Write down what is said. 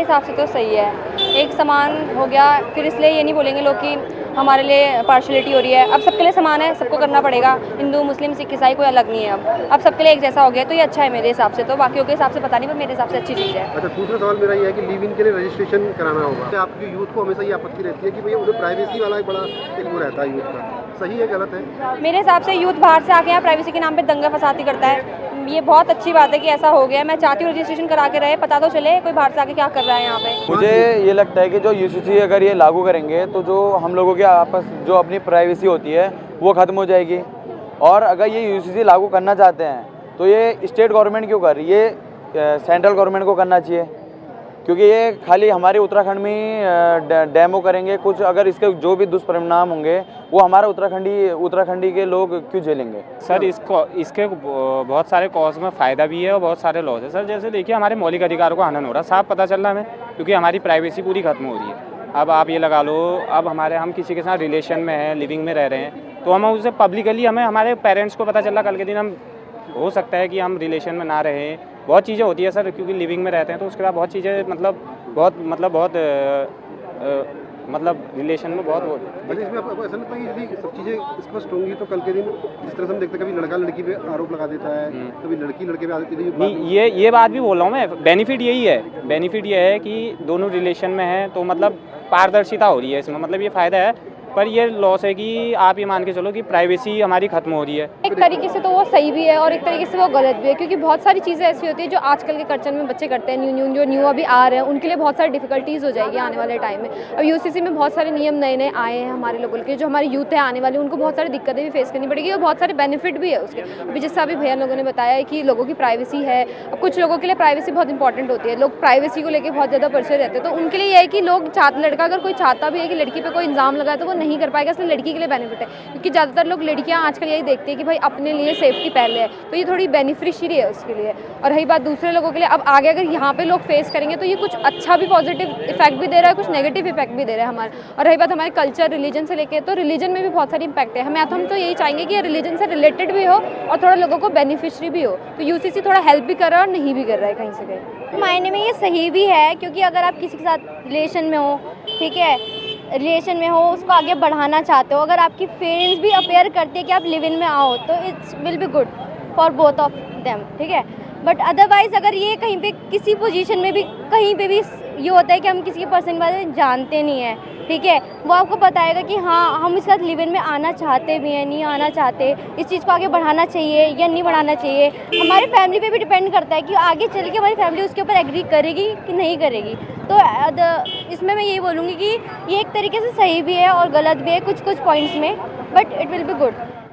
हिसाब से तो सही है, एक समान हो गया। फिर इसलिए ये नहीं बोलेंगे लोग कि हमारे लिए पार्शलिटी हो रही है। अब सबके लिए समान है, सबको करना पड़ेगा। हिंदू, मुस्लिम, सिख, ईसाई कोई अलग नहीं है। अब सबके लिए एक जैसा हो गया, तो ये अच्छा है मेरे हिसाब से। तो बाकियों के हिसाब से पता नहीं, पर मेरे हिसाब से अच्छी चीज़ है। अच्छा, दूसरा सवाल मेरा ये है कि लिव इन के लिए रजिस्ट्रेशन कराना होगा। तो आपकी यूथ को हमेशा ये आपत्ति रहती है कि भैया उन्हें प्राइवेसी वाला एक बड़ा एक वो रहता है यूथ का, सही है गलत है? मेरे हिसाब से यूथ बाहर से आके यहाँ प्राइवेसी के नाम पे दंगा फसादी करता है। ये बहुत अच्छी बात है कि ऐसा हो गया। मैं चाहती हूँ रजिस्ट्रेशन करा के रहे, पता तो चले कोई बाहर से आके क्या कर रहा है यहाँ पे। मुझे ये लगता है कि जो यूसीसी अगर ये लागू करेंगे तो जो हम लोगों के आपस जो अपनी प्राइवेसी होती है वो ख़त्म हो जाएगी। और अगर ये यूसीसी लागू करना चाहते हैं तो ये स्टेट गवर्नमेंट क्यों कर रही है, ये सेंट्रल गवर्नमेंट को करना चाहिए, क्योंकि ये खाली हमारे उत्तराखंड में डेमो करेंगे कुछ। अगर इसके जो भी दुष्परिणाम होंगे वो हमारा उत्तराखंडी के लोग क्यों झेलेंगे? सर इसके बहुत सारे कॉज में फ़ायदा भी है और बहुत सारे लॉस है सर। जैसे देखिए हमारे मौलिक अधिकारों का हनन हो रहा है, साफ पता चल रहा है हमें, क्योंकि हमारी प्राइवेसी पूरी खत्म हो रही है। अब आप ये लगा लो, अब हम किसी के साथ रिलेशन में हैं, लिविंग में रह रहे हैं, तो हम उसे पब्लिकली हमारे पेरेंट्स को पता चल रहा, कल के दिन हम हो सकता है कि हम रिलेशन में ना रहें। बहुत चीज़ें होती है सर, क्योंकि लिविंग में रहते हैं तो उसके बाद बहुत चीज़ें मतलब रिलेशन में बहुत बट इसमें आपको ऐसा लगता है कि यदि सब चीज़ें स्पष्ट होंगी तो कल के दिन जिस तरह से हम देखते हैं कभी लड़का लड़की पे आरोप लगा देता है, कभी लड़की लड़के पे आरोप। नहीं, ये बात भी बोल रहा हूँ मैं। बेनिफिट यही है, बेनिफिट ये है कि दोनों रिलेशन में हैं तो मतलब पारदर्शिता हो रही है इसमें, मतलब ये फ़ायदा है। पर ये लॉस है कि आप ये मान के चलो कि प्राइवेसी हमारी खत्म हो रही है। एक तरीके से तो वो सही भी है और एक तरीके से वो गलत भी है, क्योंकि बहुत सारी चीज़ें ऐसी होती है जो आजकल के कल्चर में बच्चे करते हैं। न्यू अभी आ रहे हैं, उनके लिए बहुत सारी डिफिकल्टीज़ हो जाएगी आने वाले टाइम में। अब यूसीसी में बहुत सारे नियम नए आए हैं हमारे लोगों के, जो हमारी यूथ है आने वाली, उनको बहुत सारी दिक्कतें भी फेस करनी पड़ेगी और बहुत सारे बेनिफिट भी है उसके। अभी जैसा अभी भैया लोगों ने बताया है कि लोगों की प्राइवेसी है। अब कुछ लोगों के लिए प्राइवेसी बहुत इंपॉर्टेंट होती है, लोग प्राइवेसी को लेकर बहुत ज़्यादा परसे रहते हैं। तो उनके लिए यह है कि लड़का अगर कोई चाहता भी है कि लड़की पर कोई इल्ज़ाम लगाए तो वो नहीं कर पाएगा, इसलिए लड़की के लिए बेनिफिट है। क्योंकि ज़्यादातर लोग लड़कियां आजकल यही देखती है कि भाई अपने लिए सेफ्टी पहले है, तो ये थोड़ी बेनिफिशियरी है उसके लिए। और रही बात दूसरे लोगों के लिए, अब आगे अगर यहाँ पे लोग फेस करेंगे तो ये कुछ अच्छा भी पॉजिटिव इफेक्ट भी दे रहा है, कुछ नेगेटिव इफेक्ट भी दे रहा है हमारे। और रही बात हमारे कल्चर रिलीजन से लेके, तो रिलीजन में भी बहुत सारी इंपैक्ट है। हम तो यही चाहेंगे कि रिलीजन से रिलेटेड भी हो और थोड़ा लोगों को बेनिफिशरी भी हो। तो यूसीसी थोड़ा हेल्प भी कर रहा है और नहीं भी कर रहा है कहीं से कहीं। मायने में ये सही भी है, क्योंकि अगर आप किसी के साथ रिलेशन में हो, ठीक है, रिलेशन में हो, उसको आगे बढ़ाना चाहते हो, अगर आपकी पेरेंट्स भी अपेयर करते हैं कि आप लिव इन में आओ तो it's will be good for both of them, ठीक है। बट अदरवाइज़ अगर ये कहीं पे किसी पोजीशन में भी कहीं पे भी ये होता है कि हम किसी के पर्सन के बारे में जानते नहीं हैं, ठीक है, वो आपको बताएगा कि हाँ हम इसके साथ लिव इन में आना चाहते भी हैं, नहीं आना चाहते, इस चीज़ को आगे बढ़ाना चाहिए या नहीं बढ़ाना चाहिए। हमारे फैमिली पे भी डिपेंड करता है कि आगे चल के हमारी फैमिली उसके ऊपर एग्री करेगी कि नहीं करेगी। तो इसमें मैं यही बोलूँगी कि ये एक तरीके से सही भी है और गलत भी है कुछ पॉइंट्स में, but it will be good.